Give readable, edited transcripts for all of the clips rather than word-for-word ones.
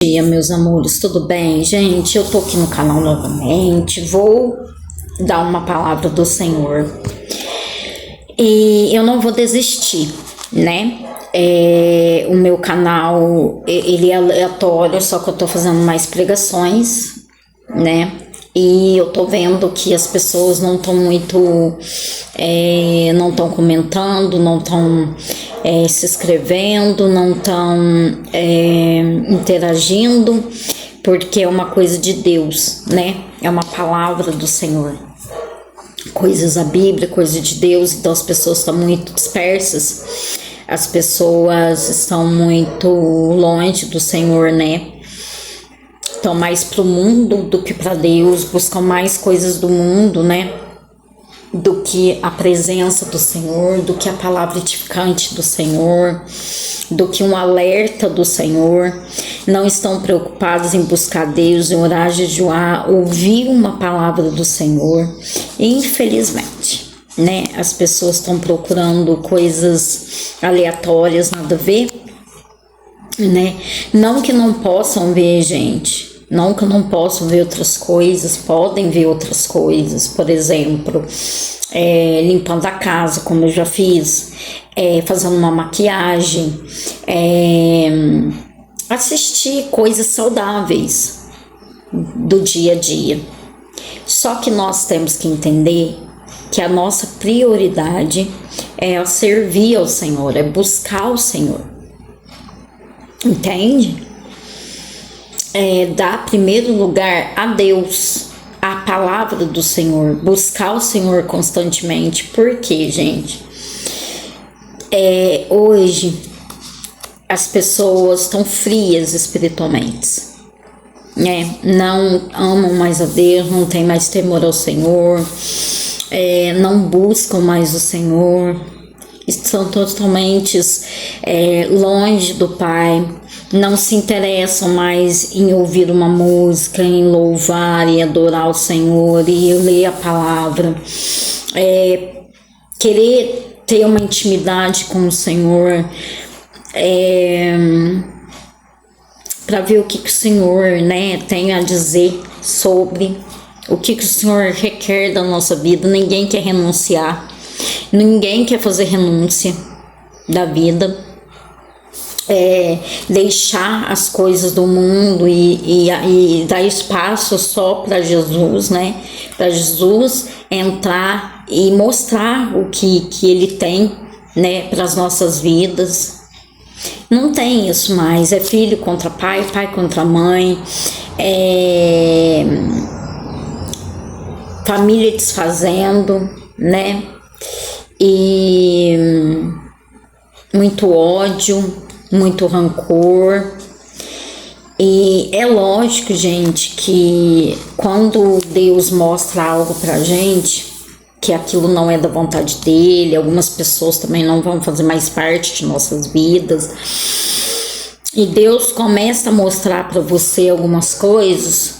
Bom dia, meus amores, tudo bem? Gente, eu tô aqui no canal novamente, vou dar uma palavra do Senhor e eu não vou desistir, né? O meu canal, ele é aleatório, só que eu tô fazendo mais pregações, né? E eu tô vendo que as pessoas não estão muito, não estão comentando, não estão se inscrevendo, não estão interagindo, porque é uma coisa de Deus, né? É uma palavra do Senhor. Coisas da Bíblia, coisas de Deus, então as pessoas estão muito dispersas, as pessoas estão muito longe do Senhor, né? Estão mais pro mundo do que para Deus, buscam mais coisas do mundo, né? Do que a presença do Senhor, do que a palavra edificante do Senhor, do que um alerta do Senhor. Não estão preocupados em buscar Deus, em orar, jejuar, ouvir uma palavra do Senhor. Infelizmente, né? As pessoas estão procurando coisas aleatórias, nada a ver, né? Não que não possam ver, gente. Não que não possam ver outras coisas, podem ver outras coisas, por exemplo, limpando a casa, como eu já fiz, fazendo uma maquiagem, assistir coisas saudáveis do dia a dia. Só que nós temos que entender que a nossa prioridade é servir ao Senhor, é buscar o Senhor. Entende? Dar primeiro lugar a Deus, a palavra do Senhor, buscar o Senhor constantemente. Por quê, gente? Hoje as pessoas estão frias espiritualmente, né? Não amam mais a Deus, não tem mais temor ao Senhor, não buscam mais o Senhor, estão totalmente longe do Pai, não se interessam mais em ouvir uma música, em louvar e adorar o Senhor e ler a palavra, querer ter uma intimidade com o Senhor, para ver o que o Senhor, né, tem a dizer sobre o que o Senhor requer da nossa vida. Ninguém quer renunciar, ninguém quer fazer renúncia da vida, deixar as coisas do mundo e dar espaço só para Jesus, né? Para Jesus entrar e mostrar o que Ele tem, né, para as nossas vidas. Não tem isso mais, é filho contra pai, pai contra mãe, família desfazendo, né? E muito ódio, muito rancor. E é lógico, gente, que quando Deus mostra algo pra gente, que aquilo não é da vontade dele, algumas pessoas também não vão fazer mais parte de nossas vidas, e Deus começa a mostrar pra você algumas coisas,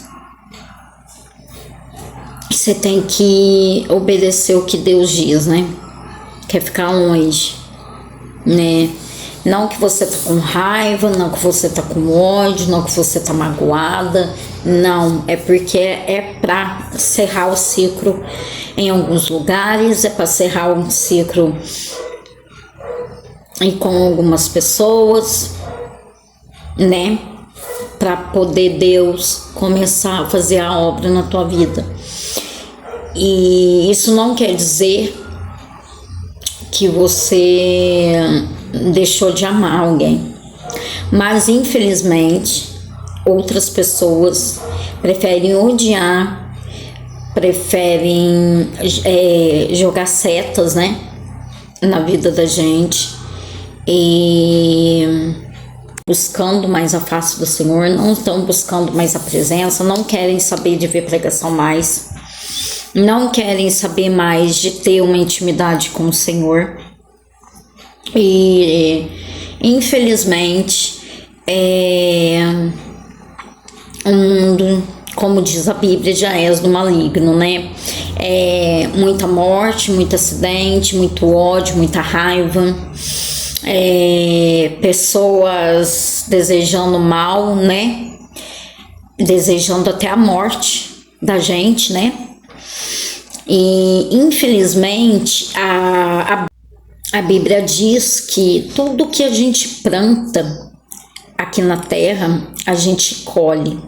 você tem que obedecer o que Deus diz, né? Quer ficar longe, né? Não que você tá com raiva, não que você tá com ódio, não que você tá magoada, não, é porque é pra cerrar o ciclo em alguns lugares, é pra cerrar um ciclo e com algumas pessoas, né? Pra poder Deus começar a fazer a obra na tua vida. E isso não quer dizer que você deixou de amar alguém, mas infelizmente outras pessoas preferem odiar, preferem jogar setas, né, na vida da gente, e buscando mais a face do Senhor, não estão buscando mais a presença, não querem saber de ver pregação mais, não querem saber mais de ter uma intimidade com o Senhor. E infelizmente o mundo, como diz a Bíblia, já é do maligno, né? Muita morte, muito acidente, muito ódio, muita raiva, pessoas desejando mal, né? Desejando até a morte da gente, né? E infelizmente a Bíblia diz que tudo que a gente planta aqui na terra, a gente colhe.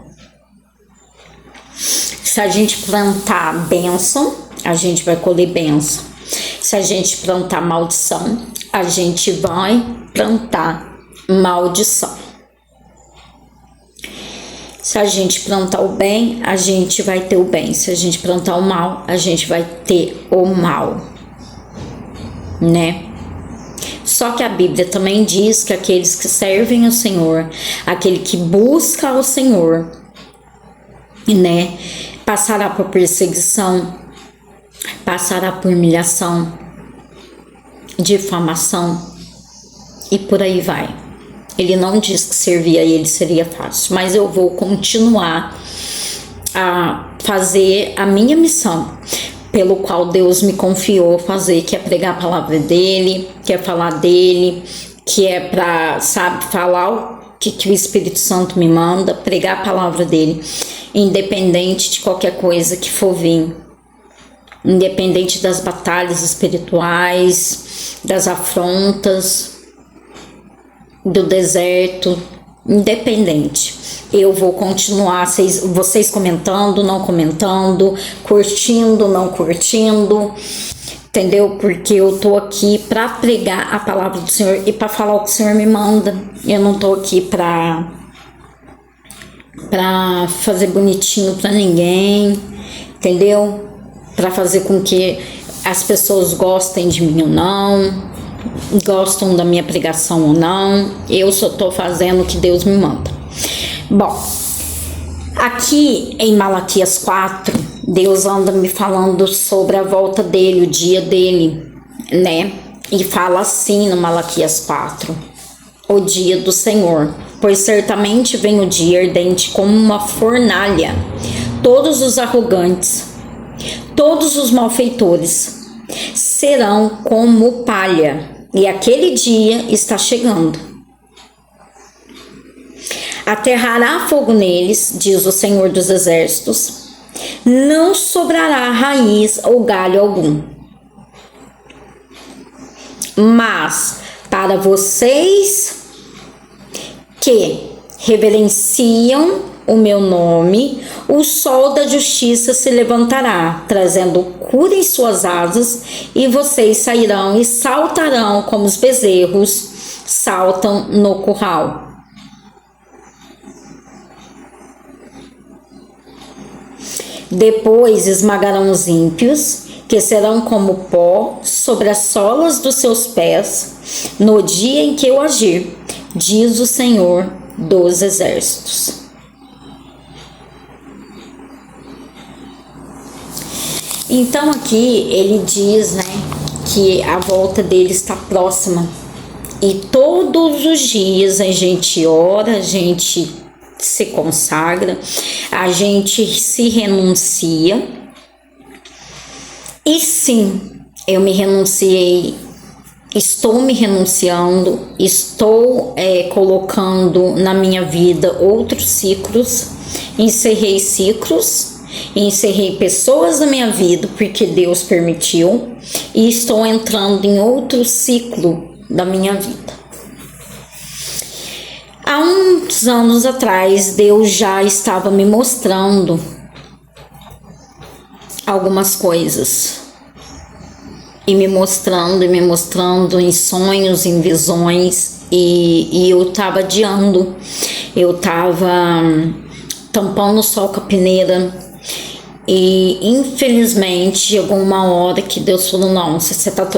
Se a gente plantar bênção, a gente vai colher bênção. Se a gente plantar maldição, a gente vai plantar maldição. Se a gente plantar o bem, a gente vai ter o bem. Se a gente plantar o mal, a gente vai ter o mal, né? Só que a Bíblia também diz que aqueles que servem ao Senhor, aquele que busca ao Senhor, né, passará por perseguição, passará por humilhação, difamação e por aí vai. Ele não diz que servir a ele seria fácil, mas eu vou continuar a fazer a minha missão, pelo qual Deus me confiou fazer, que é pregar a palavra dele, que é falar dele, que é para, sabe, falar o que o Espírito Santo me manda, pregar a palavra dele, independente de qualquer coisa que for vir, independente das batalhas espirituais, das afrontas, do deserto, independente. Eu vou continuar, vocês comentando, não comentando, curtindo, não curtindo, entendeu? Porque eu tô aqui para pregar a palavra do Senhor e para falar o que o Senhor me manda. Eu não tô aqui para fazer bonitinho para ninguém, entendeu? Para fazer com que as pessoas gostem de mim ou não, gostam da minha pregação ou não. Eu só tô fazendo o que Deus me manda. Bom, aqui em Malaquias 4, Deus anda me falando sobre a volta dele, o dia dele, né? E fala assim no Malaquias 4: o dia do Senhor, pois certamente vem o dia ardente como uma fornalha. Todos os arrogantes, todos os malfeitores serão como palha, e aquele dia está chegando. Aterrará fogo neles, diz o Senhor dos Exércitos, não sobrará raiz ou galho algum. Mas para vocês que reverenciam o meu nome, o sol da justiça se levantará, trazendo cura em suas asas, e vocês sairão e saltarão como os bezerros saltam no curral. Depois esmagarão os ímpios, que serão como pó sobre as solas dos seus pés, no dia em que eu agir, diz o Senhor dos Exércitos. Então aqui ele diz, né, que a volta dele está próxima. E todos os dias a gente ora, a gente se consagra, a gente se renuncia. E sim, eu me renunciei, estou me renunciando, estou colocando na minha vida outros ciclos, encerrei ciclos, encerrei pessoas da minha vida porque Deus permitiu, e estou entrando em outro ciclo da minha vida. Há uns anos atrás, Deus já estava me mostrando algumas coisas, e me mostrando em sonhos, em visões, e eu estava adiando, eu estava tampando o sol com a peneira, e infelizmente chegou uma hora que Deus falou: não, você está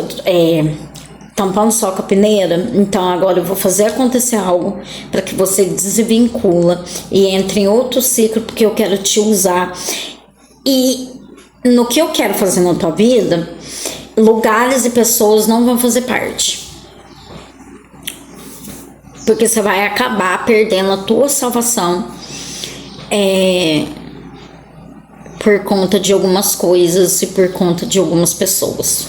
tampando só com a peneira, então agora eu vou fazer acontecer algo para que você desvincula e entre em outro ciclo, porque eu quero te usar. E no que eu quero fazer na tua vida, lugares e pessoas não vão fazer parte, porque você vai acabar perdendo a tua salvação por conta de algumas coisas e por conta de algumas pessoas.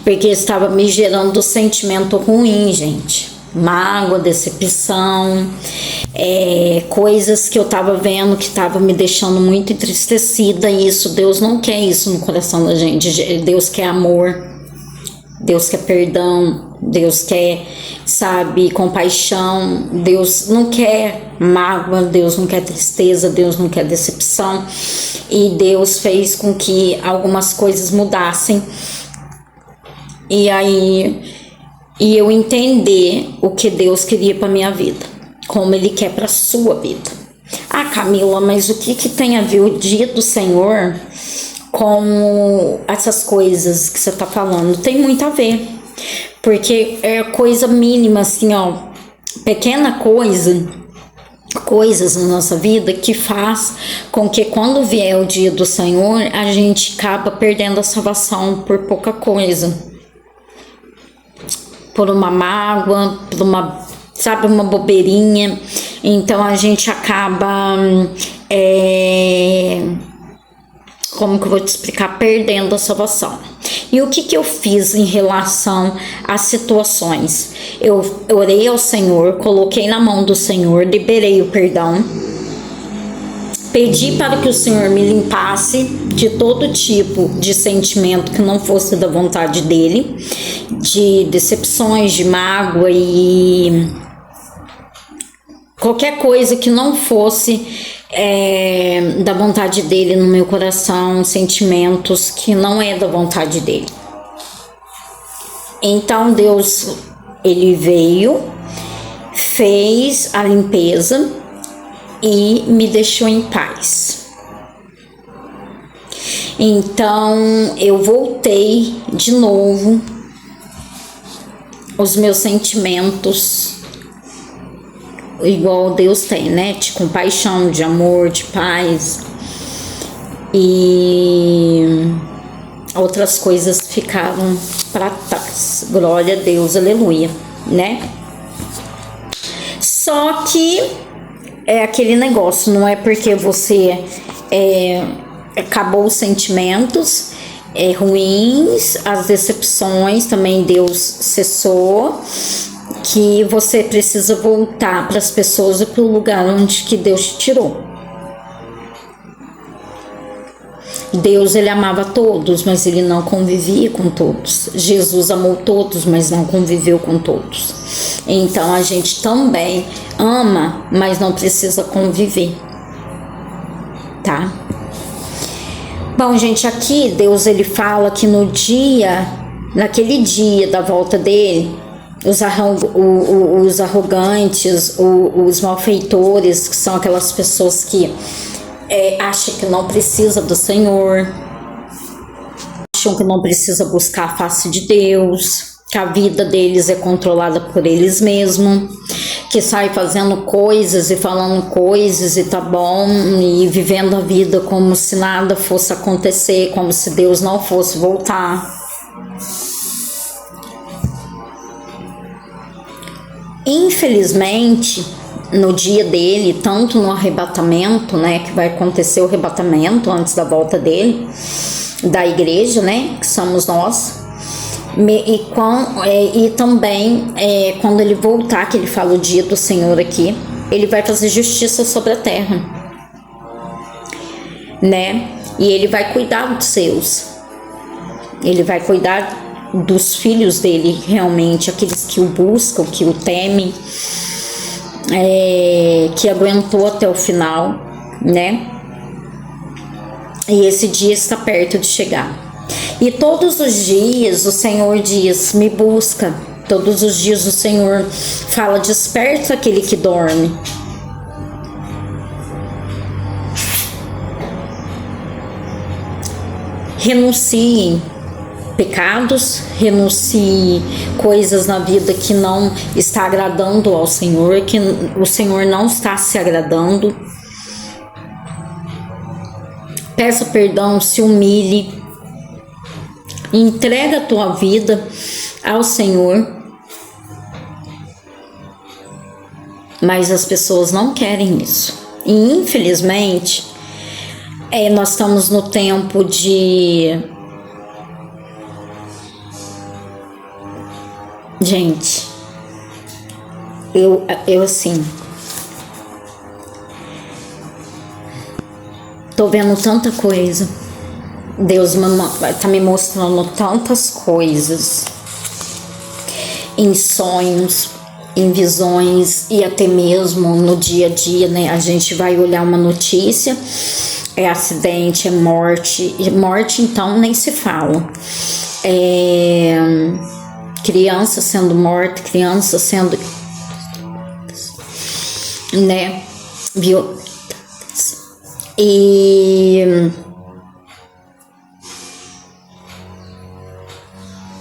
porque estava me gerando sentimento ruim, gente. Mágoa, decepção, coisas que eu estava vendo que estava me deixando muito entristecida. E isso, Deus não quer isso no coração da gente. Deus quer amor, Deus quer perdão, Deus quer, sabe, compaixão. Deus não quer mágoa, Deus não quer tristeza, Deus não quer decepção. E Deus fez com que algumas coisas mudassem. E eu entender o que Deus queria para minha vida, como Ele quer para sua vida. Ah, Camila, mas o que tem a ver o dia do Senhor com essas coisas que você tá falando? Tem muito a ver, porque é coisa mínima, assim, ó, pequena coisa, coisas na nossa vida que faz com que quando vier o dia do Senhor, a gente acaba perdendo a salvação por pouca coisa. Por uma mágoa, por uma, sabe, uma bobeirinha. Então a gente acaba, como que eu vou te explicar? Perdendo a salvação. E o que eu fiz em relação às situações? Eu orei ao Senhor, coloquei na mão do Senhor, liberei o perdão. Pedi para que o Senhor me limpasse de todo tipo de sentimento que não fosse da vontade dele, de decepções, de mágoa e qualquer coisa que não fosse da vontade dele no meu coração, sentimentos que não é da vontade dele. Então Deus, Ele veio, fez a limpeza e me deixou em paz. Então eu voltei de novo os meus sentimentos igual Deus tem, né? De compaixão, de amor, de paz. E outras coisas ficaram para trás. Glória a Deus, aleluia, né? Só que é aquele negócio, não é porque você acabou os sentimentos ruins, as decepções também Deus cessou, que você precisa voltar para as pessoas e para o lugar onde que Deus te tirou. Deus, Ele amava todos, mas Ele não convivia com todos. Jesus amou todos, mas não conviveu com todos. Então a gente também ama, mas não precisa conviver, tá? Bom, gente, aqui Deus, Ele fala que naquele dia da volta dele, os arrogantes, os malfeitores, que são aquelas pessoas que acham que não precisa do Senhor, acham que não precisa buscar a face de Deus, que a vida deles é controlada por eles mesmos, que sai fazendo coisas e falando coisas e tá bom, e vivendo a vida como se nada fosse acontecer, como se Deus não fosse voltar. Infelizmente, no dia dele, tanto no arrebatamento, né, que vai acontecer o arrebatamento antes da volta dele, da igreja, né, que somos nós, e também quando ele voltar, que ele fala o dia do Senhor aqui, ele vai fazer justiça sobre a terra, né, e ele vai cuidar dos seus, ele vai cuidar dos filhos dele, realmente, aqueles que o buscam, que o temem, que aguentou até o final, né? E esse dia está perto de chegar. E todos os dias o Senhor diz, me busca. Todos os dias o Senhor fala, desperta aquele que dorme. Renunciem pecados, renuncie coisas na vida que não está agradando ao Senhor, que o Senhor não está se agradando. Peça perdão, se humilhe, entrega a tua vida ao Senhor. Mas as pessoas não querem isso. E infelizmente, nós estamos no tempo de Gente, eu assim, tô vendo tanta coisa. Deus tá me mostrando tantas coisas em sonhos, em visões e até mesmo no dia a dia, né? A gente vai olhar uma notícia, é acidente, é morte, e morte então nem se fala. Criança sendo morta, criança sendo, né, e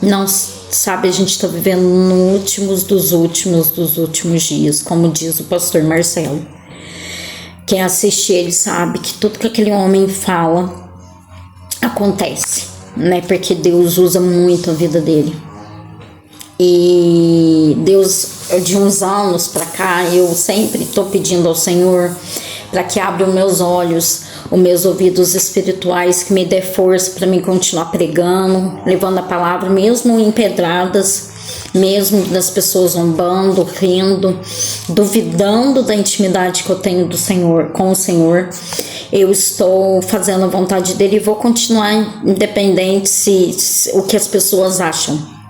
não sabe, a gente tá vivendo no últimos dos últimos dias, como diz o pastor Marcelo. Quem assiste ele sabe que tudo que aquele homem fala acontece, né? Porque Deus usa muito a vida dele. E Deus, de uns anos pra cá, eu sempre tô pedindo ao Senhor para que abra os meus olhos, os meus ouvidos espirituais, que me dê força para mim continuar pregando, levando a palavra, mesmo em pedradas, mesmo das pessoas zombando, rindo, duvidando da intimidade que eu tenho do Senhor, com o Senhor. Eu estou fazendo a vontade dele e vou continuar independente se o que as pessoas acham.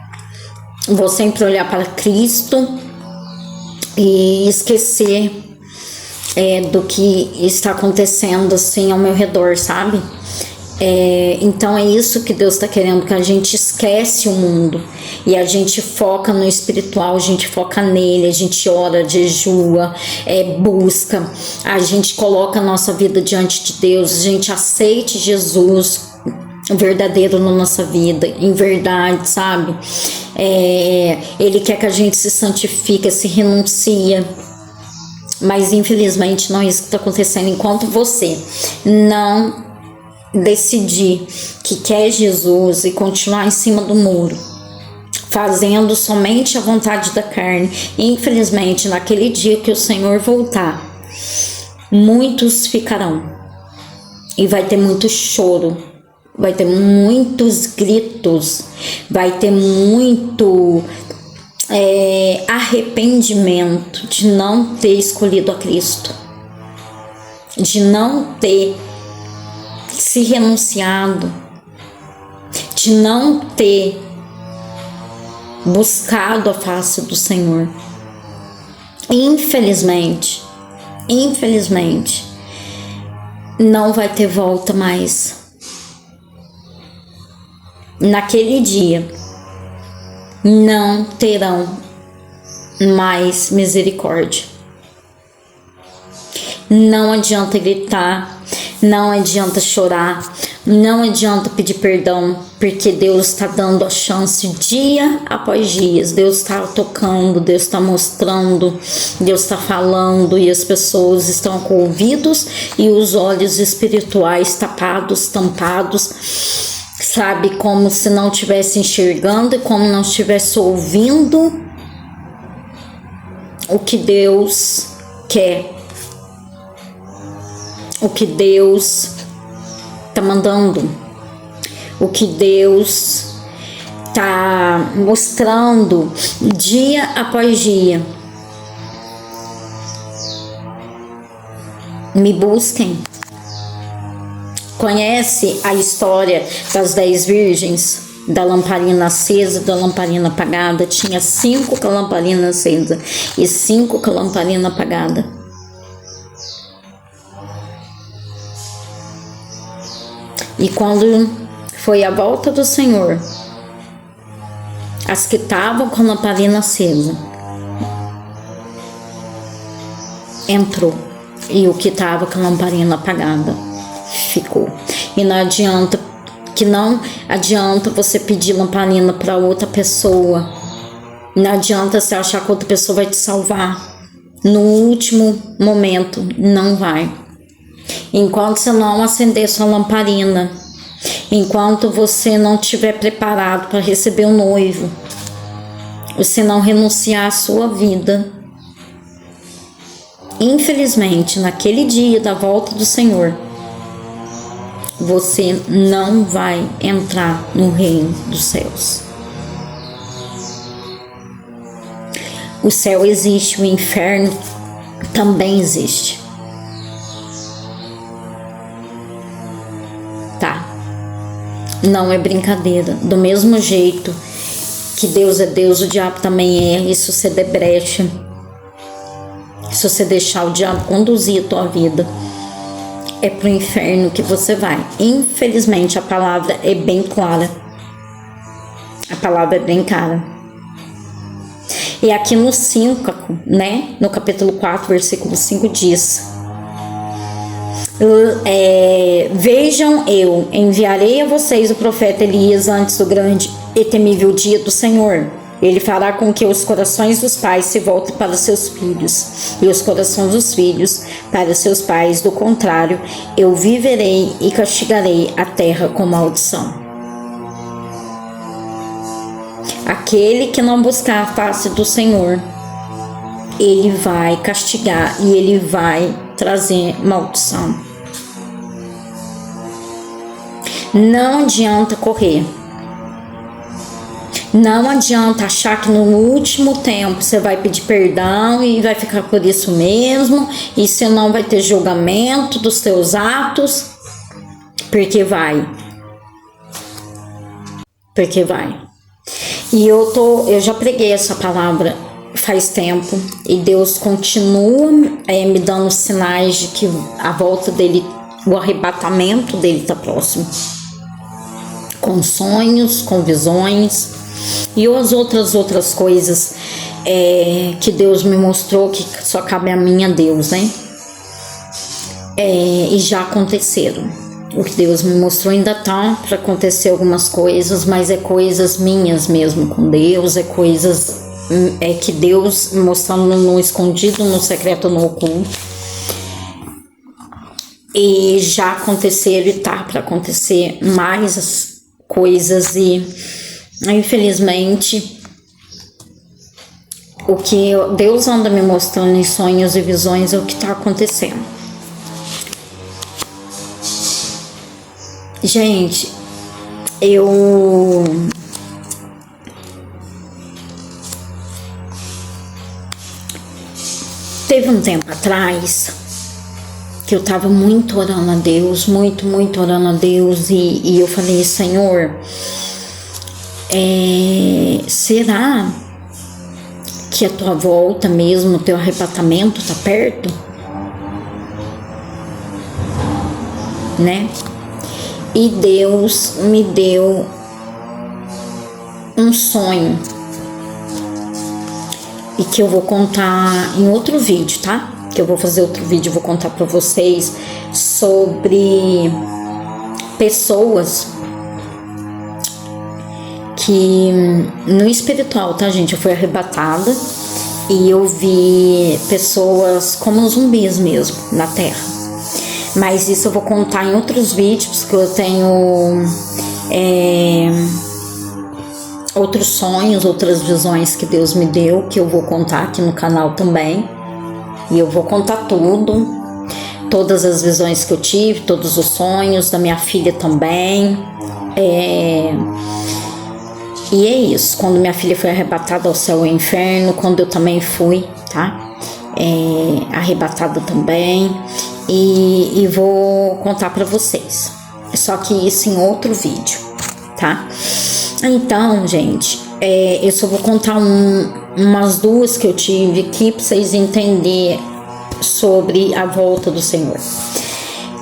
Vou sempre olhar para Cristo e esquecer do que está acontecendo assim ao meu redor, sabe? Então é isso que Deus está querendo, que a gente esquece o mundo e a gente foca no espiritual, a gente foca nele, a gente ora, jejua, busca, a gente coloca a nossa vida diante de Deus, a gente aceite Jesus verdadeiro na nossa vida, em verdade, sabe? Ele quer que a gente se santifique, se renuncia, mas infelizmente não é isso que está acontecendo. Enquanto você não decidir que quer Jesus e continuar em cima do muro, fazendo somente a vontade da carne, infelizmente naquele dia que o Senhor voltar, muitos ficarão e vai ter muito choro, vai ter muitos gritos, vai ter muito arrependimento de não ter escolhido a Cristo, de não ter se renunciado, de não ter buscado a face do Senhor. Infelizmente, não vai ter volta mais. Naquele dia, não terão mais misericórdia. Não adianta gritar, não adianta chorar, não adianta pedir perdão, porque Deus está dando a chance dia após dia. Deus está tocando, Deus está mostrando, Deus está falando, e as pessoas estão com ouvidos e os olhos espirituais tapados, tampados, sabe, como se não estivesse enxergando e como não estivesse ouvindo o que Deus quer, o que Deus tá mandando, o que Deus tá mostrando dia após dia. Me busquem. Conhece a história das 10 virgens? Da lamparina acesa e da lamparina apagada? Tinha 5 com a lamparina acesa e 5 com a lamparina apagada. E quando foi a volta do Senhor, as que estavam com a lamparina acesa entrou, e o que estava com a lamparina apagada ficou. E não adianta você pedir lamparina para outra pessoa. Não adianta você achar que outra pessoa vai te salvar. No último momento, não vai. Enquanto você não acender sua lamparina, enquanto você não estiver preparado para receber o noivo, você não renunciar à sua vida, infelizmente, naquele dia da volta do Senhor, você não vai entrar no reino dos céus. O céu existe, o inferno também existe. Tá? Não é brincadeira. Do mesmo jeito que Deus é Deus, o diabo também é. E se você der brecha, se você deixar o diabo conduzir a tua vida, é pro inferno que você vai. Infelizmente, a palavra é bem clara. A palavra é bem clara. E aqui no 5, né? No capítulo 4, versículo 5 diz: vejam, eu enviarei a vocês o profeta Elias antes do grande e temível dia do Senhor. Ele fará com que os corações dos pais se voltem para seus filhos e os corações dos filhos para seus pais. Do contrário, eu viverei e castigarei a terra com maldição. Aquele que não buscar a face do Senhor, ele vai castigar e ele vai trazer maldição. Não adianta correr. Não adianta achar que no último tempo você vai pedir perdão e vai ficar por isso mesmo, e você não vai ter julgamento dos teus atos, porque vai. Porque vai. E eu já preguei essa palavra faz tempo, e Deus continua me dando sinais de que a volta dele, o arrebatamento dele está próximo. Com sonhos, com visões e as outras coisas que Deus me mostrou, que só cabe a mim, a Deus, né? E já aconteceram. O que Deus me mostrou ainda tá para acontecer algumas coisas, mas é coisas minhas mesmo com Deus, é coisas que Deus mostrando no escondido, no secreto, no oculto. E já aconteceram e tá para acontecer mais as coisas, e infelizmente o que Deus anda me mostrando em sonhos e visões é o que tá acontecendo. Gente, teve um tempo atrás que eu tava muito orando a Deus, muito orando a Deus, e eu falei: Senhor, será que a tua volta mesmo, o teu arrebatamento tá perto? Né? E Deus me deu um sonho, e que eu vou contar em outro vídeo, tá? Que eu vou fazer outro vídeo, vou contar pra vocês sobre pessoas que no espiritual, tá, gente? Eu fui arrebatada e eu vi pessoas como zumbis mesmo na terra. Mas isso eu vou contar em outros vídeos, que eu tenho outros sonhos, outras visões que Deus me deu, que eu vou contar aqui no canal também. E eu vou contar tudo, todas as visões que eu tive, todos os sonhos da minha filha também. E é isso, quando minha filha foi arrebatada ao céu e ao inferno, quando eu também fui, tá? Arrebatada também. E vou contar pra vocês. Só que isso em outro vídeo, tá? Então, gente, eu só vou contar umas duas que eu tive aqui pra vocês entenderem sobre a volta do Senhor.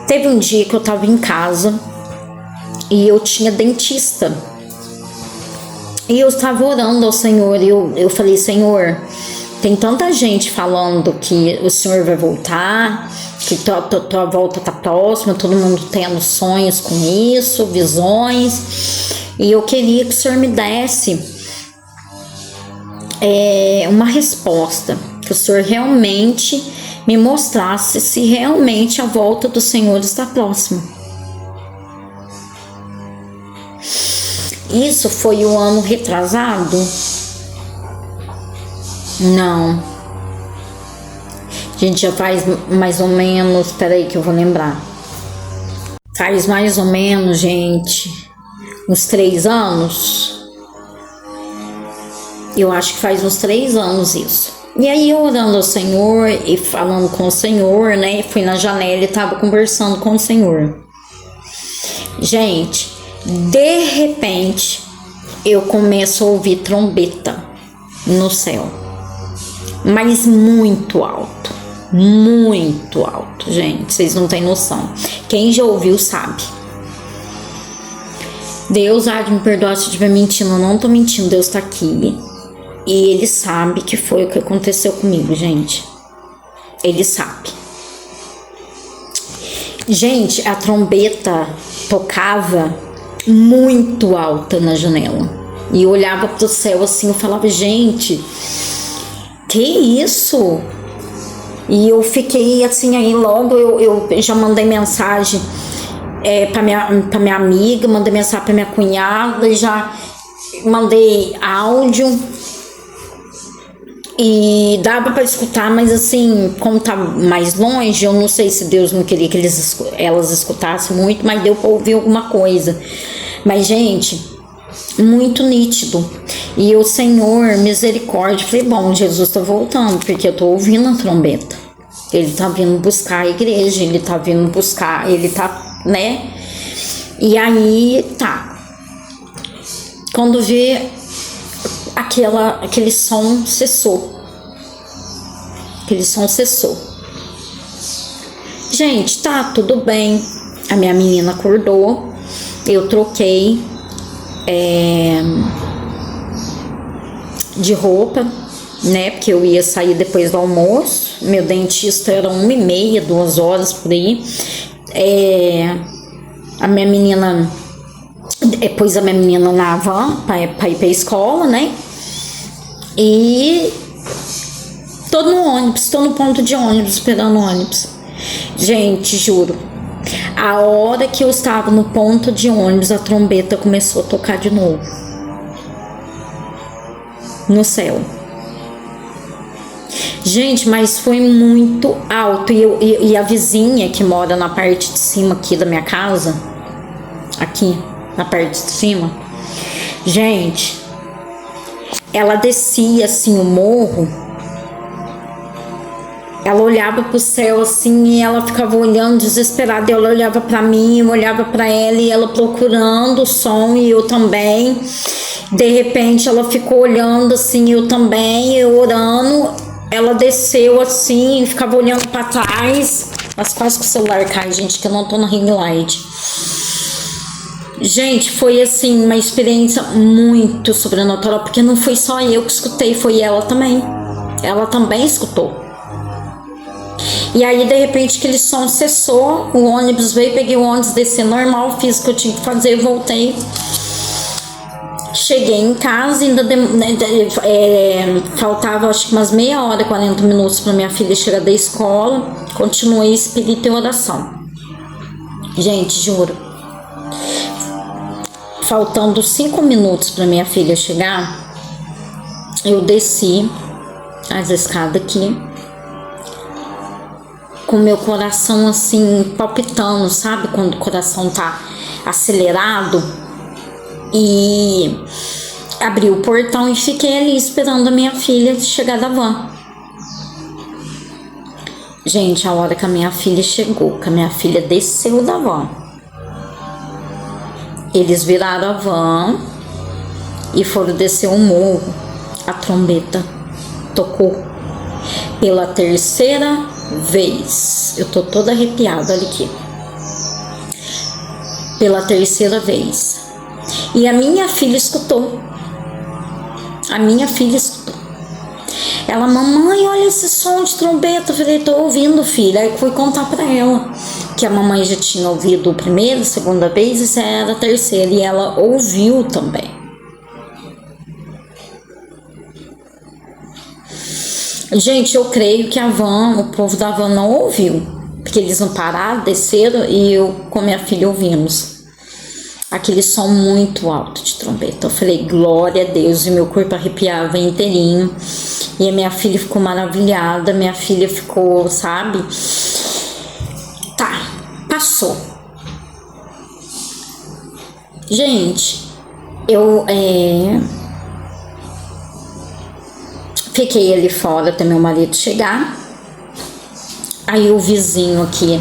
Teve um dia que eu tava em casa e eu tinha dentista. E eu estava orando ao Senhor, e eu falei: Senhor, tem tanta gente falando que o Senhor vai voltar, que tua volta tá próxima, todo mundo tendo sonhos com isso, visões, e eu queria que o Senhor me desse uma resposta, que o Senhor realmente me mostrasse se realmente a volta do Senhor está próxima. Isso foi o ano retrasado? Não. Gente, já faz mais ou menos, peraí que eu vou lembrar. Faz mais ou menos, gente, uns 3 anos. Eu acho que faz uns 3 anos isso. E aí eu orando ao Senhor e falando com o Senhor, né? Fui na janela e tava conversando com o Senhor. Gente, de repente eu começo a ouvir trombeta no céu. Mas muito alto. Muito alto, gente. Vocês não têm noção. Quem já ouviu sabe. Deus há de me perdoar se eu estiver mentindo. Eu não tô mentindo, Deus tá aqui. E Ele sabe que foi o que aconteceu comigo, gente. Ele sabe. Gente, a trombeta tocava muito alta na janela. E eu olhava pro céu assim, eu falava, gente, que isso? E eu fiquei assim, aí logo eu já mandei mensagem pra minha amiga, mandei mensagem pra minha cunhada, já mandei áudio e dava pra escutar, mas assim, como tá mais longe, eu não sei se Deus não queria que elas escutassem muito, mas deu pra ouvir alguma coisa. Mas, gente, muito nítido. E o Senhor, misericórdia, falei, bom, Jesus tá voltando, porque eu tô ouvindo a trombeta. Ele tá vindo buscar a igreja, ele tá vindo buscar, ele tá, né? E aí, tá. Quando vê, aquele som cessou. Aquele som cessou. Gente, tá, tudo bem. A minha menina acordou, eu troquei de roupa, né? Porque eu ia sair depois do almoço. Meu dentista era 1h30, 2 horas por aí. A minha menina, pôs a minha menina na van pra ir pra escola, né? E tô no ônibus, tô no ponto de ônibus, esperando o ônibus. Gente, juro, a hora que eu estava no ponto de ônibus, a trombeta começou a tocar de novo. No céu. Gente, mas foi muito alto. E a vizinha que mora na parte de cima aqui da minha casa, aqui na parte de cima, gente, ela descia assim o morro, ela olhava pro céu assim e ela ficava olhando desesperada. Ela olhava pra mim, eu olhava pra ela e ela procurando o som e eu também. De repente ela ficou olhando assim, eu também, eu orando. Ela desceu assim, ficava olhando pra trás. Mas quase que o celular cai, gente, que eu não tô no ring light. Gente, foi assim, uma experiência muito sobrenatural, porque não foi só eu que escutei, foi ela também. Ela também escutou. E aí, de repente, aquele som cessou, o ônibus veio, peguei o ônibus, desci normal, fiz o que eu tinha que fazer, voltei. Cheguei em casa, ainda faltava acho que umas meia hora, 40 minutos para minha filha chegar da escola. Continuei espírito e oração. Gente, juro, faltando 5 minutos para minha filha chegar, eu desci as escadas aqui, com meu coração assim palpitando, sabe? Quando o coração tá acelerado. E abri o portão e fiquei ali esperando a minha filha chegar da van. Gente, a hora que a minha filha chegou, que a minha filha desceu da van, eles viraram a van e foram descer o morro. A trombeta tocou pela 3ª vez. Eu tô toda arrepiada, olha aqui. Pela 3ª vez. E a minha filha escutou. A minha filha escutou. Ela, mamãe, olha esse som de trombeta. Eu falei, tô ouvindo, filha. Aí eu fui contar pra ela que a mamãe já tinha ouvido a 1ª, 2ª vez, e essa era a 3ª. E ela ouviu também. Gente, eu creio que o povo da van não ouviu. Porque eles não pararam, desceram e eu com minha filha ouvimos. Aquele som muito alto de trombeta. Eu falei, glória a Deus, e meu corpo arrepiava inteirinho. E a minha filha ficou maravilhada, minha filha ficou, sabe? Tá, passou. Gente, Fiquei ali fora até meu marido chegar. Aí o vizinho aqui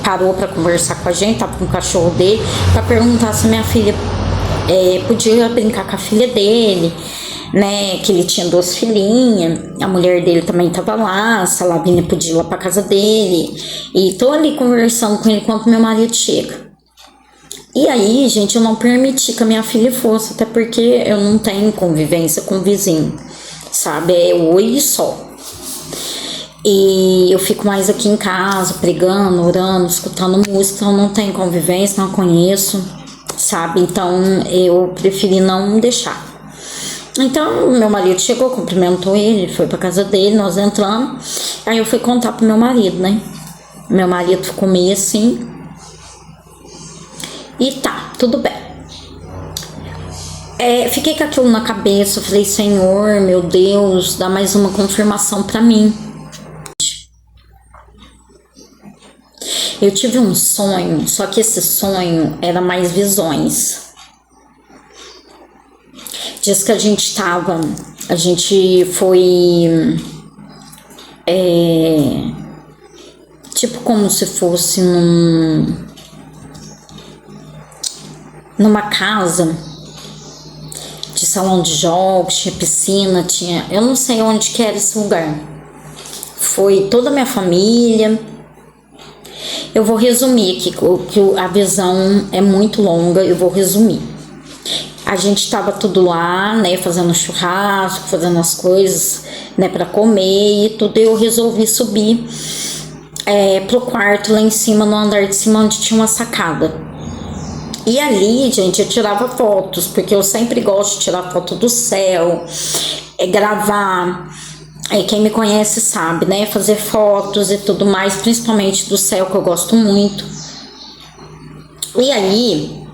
parou para conversar com a gente, tava com o cachorro dele, para perguntar se minha filha podia brincar com a filha dele, né? Que ele tinha 2 filhinhas, a mulher dele também tava lá, se a Lavínia podia ir lá pra casa dele. E tô ali conversando com ele enquanto meu marido chega. E aí, gente, eu não permiti que a minha filha fosse, até porque eu não tenho convivência com o vizinho, sabe? É oi só. E eu fico mais aqui em casa, pregando, orando, escutando música, então não tenho convivência, não conheço, sabe? Então eu preferi não deixar. Então meu marido chegou, cumprimentou ele, foi pra casa dele, nós entramos. Aí eu fui contar pro meu marido, né? Meu marido ficou meio assim. E tá, tudo bem. Fiquei com aquilo na cabeça, falei, Senhor, meu Deus, dá mais uma confirmação pra mim. Eu tive um sonho, só que esse sonho era mais visões. Diz que a gente foi tipo como se fosse numa casa de salão de jogos, tinha piscina, eu não sei onde que era esse lugar. Foi toda a minha família. Eu vou resumir aqui, que a visão é muito longa, eu vou resumir. A gente estava tudo lá, né, fazendo churrasco, fazendo as coisas, né, para comer e tudo. Eu resolvi subir pro quarto lá em cima, no andar de cima, onde tinha uma sacada. E ali, gente, eu tirava fotos, porque eu sempre gosto de tirar foto do céu, gravar. Quem me conhece sabe, né? Fazer fotos e tudo mais, principalmente do céu, que eu gosto muito. E aí,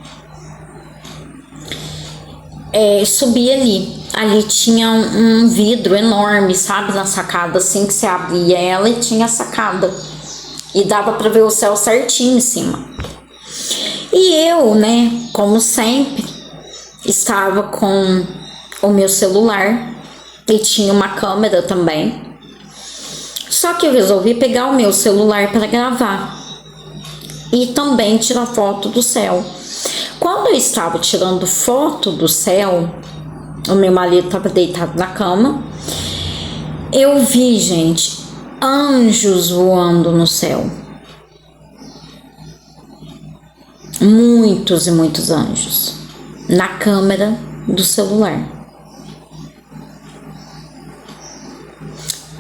subi ali. Ali tinha um vidro enorme, sabe? Na sacada, assim, que você abria ela e tinha a sacada. E dava pra ver o céu certinho em cima. E eu, né, como sempre, estava com o meu celular. E tinha uma câmera também. Só que eu resolvi pegar o meu celular para gravar. E também tirar foto do céu. Quando eu estava tirando foto do céu, o meu marido estava deitado na cama. Eu vi, gente, anjos voando no céu. Muitos e muitos anjos. Na câmera do celular.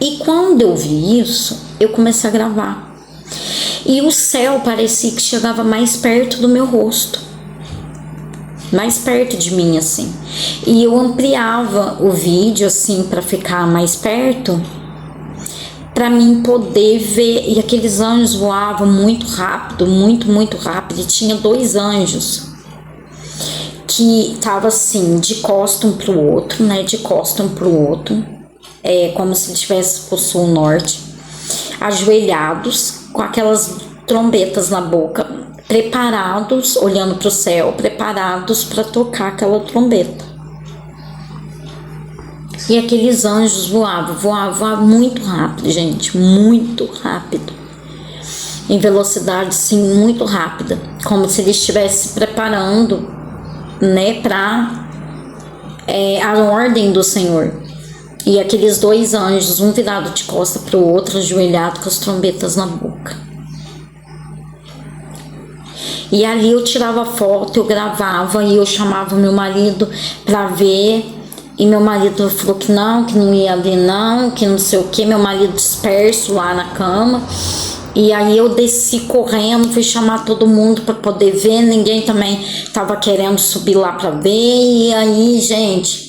E quando eu vi isso, eu comecei a gravar. E o céu parecia que chegava mais perto do meu rosto. Mais perto de mim, assim. E eu ampliava o vídeo, assim, para ficar mais perto, para mim poder ver. E aqueles anjos voavam muito rápido, muito, muito rápido. E tinha 2 anjos que estavam assim, de costa um pro outro, né? De costa um pro outro. Como se estivesse pro sul norte, ajoelhados, com aquelas trombetas na boca, preparados, olhando para o céu, preparados para tocar aquela trombeta. E aqueles anjos voavam muito rápido, gente, muito rápido. Em velocidade, sim, muito rápida, como se eles estivessem se preparando, né, para a ordem do Senhor. E aqueles 2 anjos, um virado de costa para o outro, ajoelhado com as trombetas na boca. E ali eu tirava foto, eu gravava e eu chamava meu marido para ver. E meu marido falou que não ia ver não, que não sei o que. Meu marido disperso lá na cama. E aí eu desci correndo, fui chamar todo mundo para poder ver. Ninguém também estava querendo subir lá para ver. E aí, gente...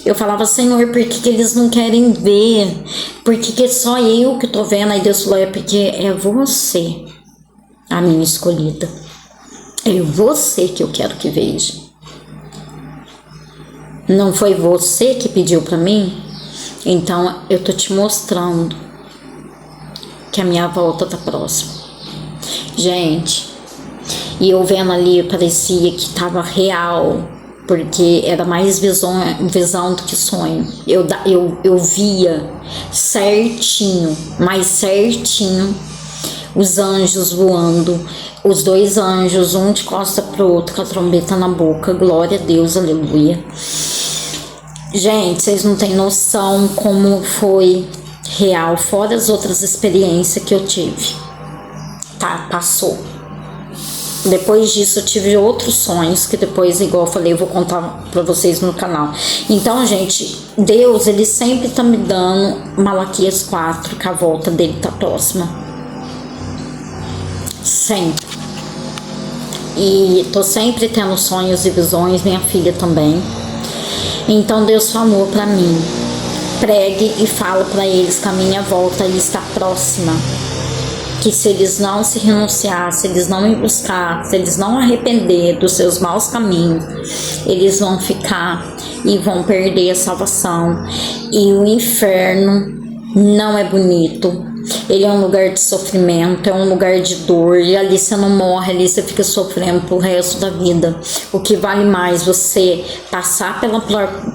Eu falava, Senhor, por que eles não querem ver? Por que só eu que tô vendo? Aí Deus falou, porque é você, a minha escolhida. É você que eu quero que veja. Não foi você que pediu pra mim? Então eu tô te mostrando que a minha volta tá próxima. Gente, e eu vendo ali, parecia que tava real. porque era mais visão do que sonho. Eu via certinho, mais certinho, os anjos voando, os dois anjos, um de costa pro outro, com a trombeta na boca. Glória a Deus, aleluia. Gente, vocês não têm noção como foi real, fora as outras experiências que eu tive. Tá, passou. Depois disso eu tive outros sonhos que depois, igual eu falei, eu vou contar pra vocês no canal. Então, gente, Deus, ele sempre tá me dando Malaquias 4, que a volta dele tá próxima. Sempre. E tô sempre tendo sonhos e visões, minha filha também. Então Deus falou pra mim, pregue e fala pra eles que a minha volta está próxima. Que se eles não se renunciar, se eles não me buscar, se eles não arrepender dos seus maus caminhos, eles vão ficar e vão perder a salvação. E o inferno não é bonito. Ele é um lugar de sofrimento, é um lugar de dor, e ali você não morre, ali você fica sofrendo pro resto da vida. O que vale mais, você passar pela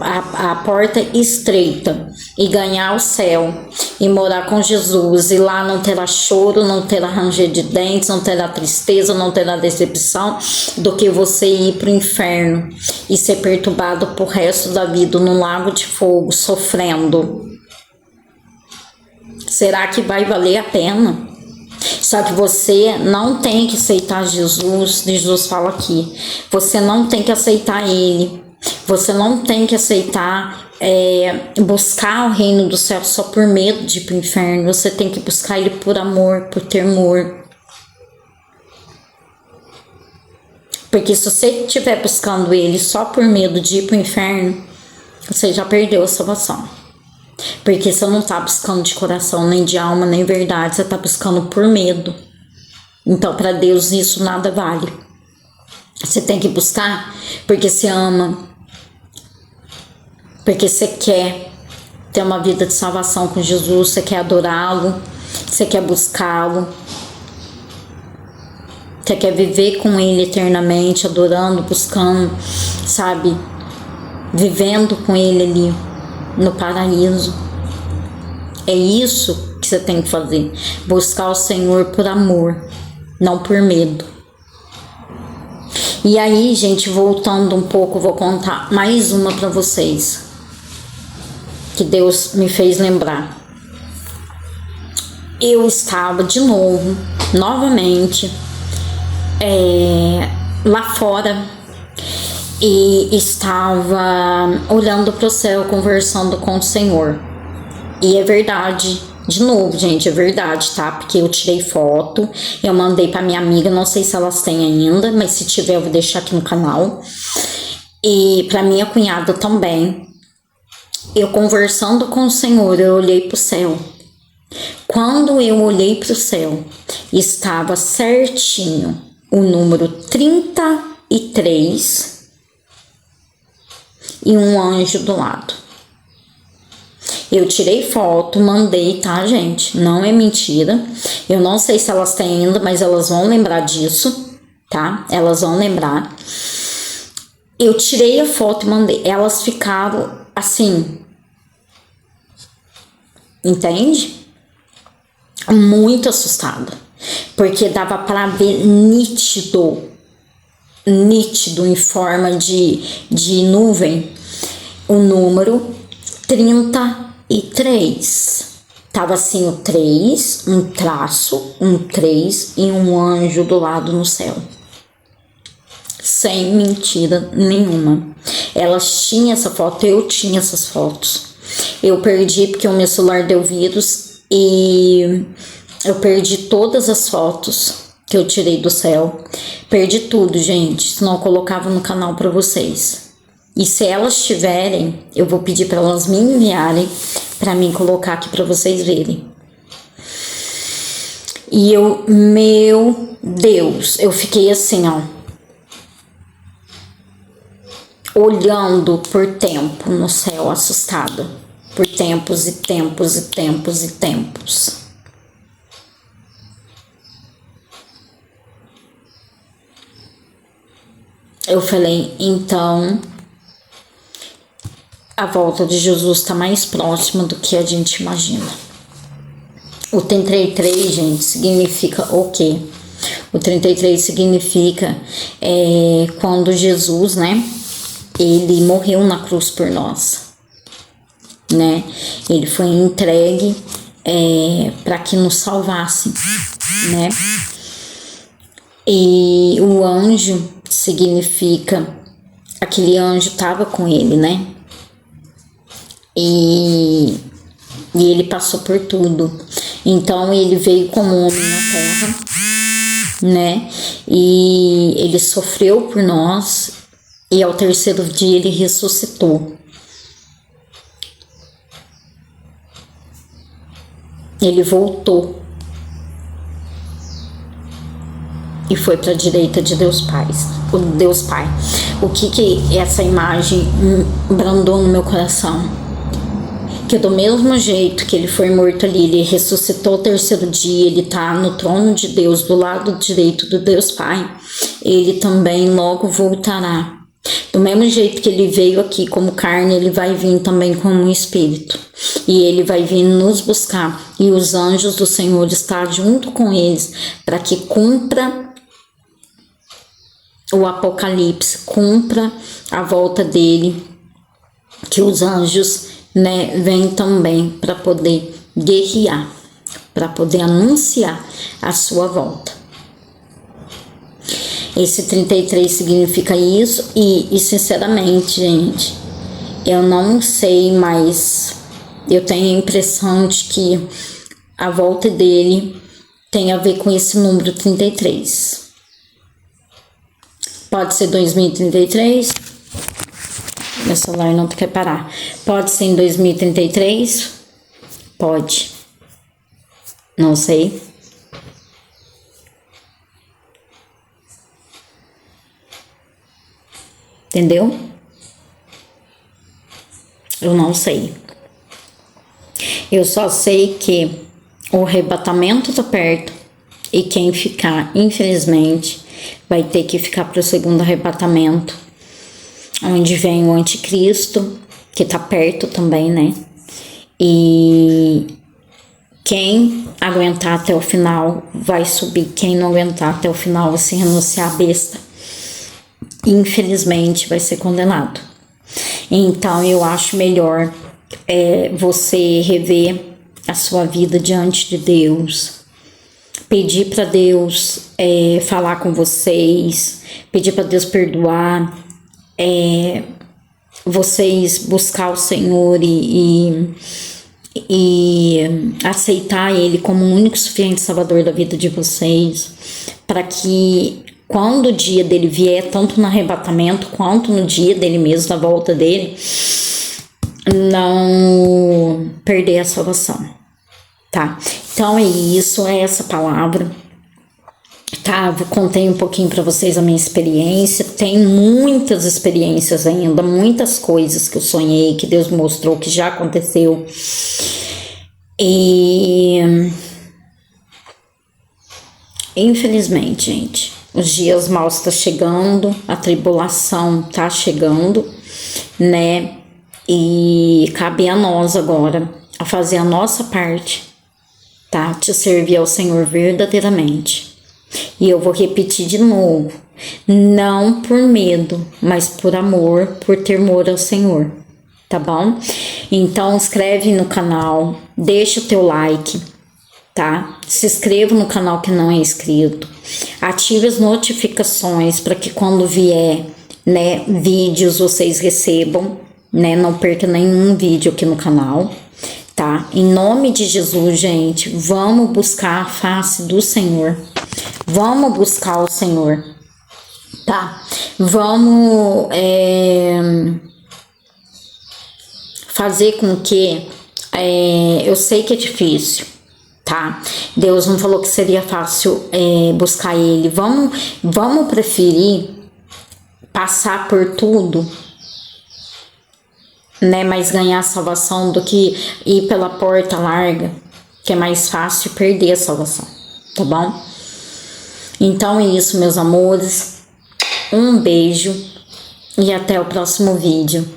a porta estreita e ganhar o céu e morar com Jesus, e lá não terá choro, não terá ranger de dentes, não terá tristeza, não terá decepção, do que você ir pro inferno e ser perturbado pro resto da vida num lago de fogo, sofrendo. Será que vai valer a pena? Só que você não tem que aceitar Jesus. Jesus fala aqui, você não tem que aceitar Ele. Você não tem que aceitar buscar o reino do céu só por medo de ir pro inferno. Você tem que buscar Ele por amor, por temor. Porque se você estiver buscando Ele só por medo de ir pro inferno, você já perdeu a salvação. Porque você não está buscando de coração, nem de alma, nem verdade. Você está buscando por medo. Então, para Deus, isso nada vale. Você tem que buscar porque você ama. Porque você quer ter uma vida de salvação com Jesus. Você quer adorá-lo. Você quer buscá-lo. Você quer viver com Ele eternamente, adorando, buscando, sabe? Vivendo com Ele ali no paraíso. É isso que você tem que fazer. Buscar o Senhor por amor, não por medo. E aí, gente, voltando um pouco, vou contar mais uma para vocês, que Deus me fez lembrar. Eu estava de novo, novamente, lá fora, e estava olhando para o céu, conversando com o Senhor. E é verdade, de novo, gente, é verdade, tá? Porque eu tirei foto, eu mandei para minha amiga, não sei se elas têm ainda, mas se tiver eu vou deixar aqui no canal. E para minha cunhada também. Eu conversando com o Senhor, eu olhei para o céu. Quando eu olhei para o céu, estava certinho o número 33 e um anjo do lado. Eu tirei foto, mandei, tá, gente? Não é mentira. Eu não sei se elas têm ainda, mas elas vão lembrar disso, tá? Elas vão lembrar. Eu tirei a foto e mandei. Elas ficaram assim, entende? Muito assustada, porque dava para ver nítido em forma de nuvem, o número 33. Tava assim o 3, um traço, um 3 e um anjo do lado no céu. Sem mentira nenhuma. Elas tinham essa foto, eu tinha essas fotos. Eu perdi porque o meu celular deu vírus e eu perdi todas as fotos que eu tirei do céu. Perdi tudo, gente, senão eu colocava no canal para vocês. E se elas tiverem, eu vou pedir para elas me enviarem para mim colocar aqui para vocês verem. E eu, meu Deus, eu fiquei assim, ó, olhando por tempo no céu, assustada, por tempos e tempos e tempos e tempos. Eu falei, então a volta de Jesus está mais próxima do que a gente imagina. O 33, gente, significa o quê? O 33 significa quando Jesus, né, ele morreu na cruz por nós, né? Ele foi entregue para que nos salvasse, né? E o anjo significa aquele anjo estava com ele, né? E ele passou por tudo. Então ele veio como homem na terra, né? E ele sofreu por nós e ao terceiro dia ele ressuscitou. Ele voltou e foi para a direita de Deus Pai. O que essa imagem brandou no meu coração? Que do mesmo jeito que ele foi morto ali, ele ressuscitou ao terceiro dia, ele está no trono de Deus, do lado direito do Deus Pai, ele também logo voltará. Do mesmo jeito que ele veio aqui como carne, ele vai vir também como um espírito. E ele vai vir nos buscar. E os anjos do Senhor estão junto com eles para que cumpra o Apocalipse, cumpra a volta dele, que os anjos, né, vêm também para poder guerrear, para poder anunciar a sua volta. Esse 33 significa isso e sinceramente, gente, eu não sei, mas eu tenho a impressão de que a volta dele tem a ver com esse número 33. Pode ser 2033. Meu celular não quer parar. Pode ser em 2033? Pode. Não sei. Entendeu? Eu não sei. Eu só sei que o arrebatamento tá perto e quem ficar, infelizmente, vai ter que ficar para o segundo arrebatamento, onde vem o anticristo, que tá perto também, né? E quem aguentar até o final vai subir. Quem não aguentar até o final, se renunciar à besta, infelizmente vai ser condenado. Então eu acho melhor você rever a sua vida diante de Deus, pedir para Deus falar com vocês, pedir para Deus perdoar, vocês buscar o Senhor e aceitar Ele como o único suficiente Salvador da vida de vocês, para que quando o dia dele vier, tanto no arrebatamento quanto no dia dele mesmo, na volta dele, não perder a salvação, tá? Então é isso, é essa palavra, tá? Eu contei um pouquinho para vocês a minha experiência. Tem muitas experiências ainda, muitas coisas que eu sonhei, que Deus mostrou, que já aconteceu. E infelizmente, gente, os dias maus estão chegando, a tribulação tá chegando, né? E cabe a nós agora a fazer a nossa parte, tá? De servir ao Senhor verdadeiramente. E eu vou repetir de novo, não por medo, mas por amor, por temor ao Senhor, tá bom? Então inscreve no canal, deixa o teu like, tá? Se inscreva no canal que não é inscrito, ative as notificações para que quando vier, né, vídeos vocês recebam, né? Não perca nenhum vídeo aqui no canal, tá? Em nome de Jesus, gente, vamos buscar a face do Senhor, vamos buscar o Senhor, tá? Vamos fazer com que eu sei que é difícil, tá? Deus não falou que seria fácil buscar Ele. Vamos preferir passar por tudo, né? Mas ganhar a salvação do que ir pela porta larga, que é mais fácil perder a salvação, tá bom? Então é isso, meus amores. Um beijo e até o próximo vídeo.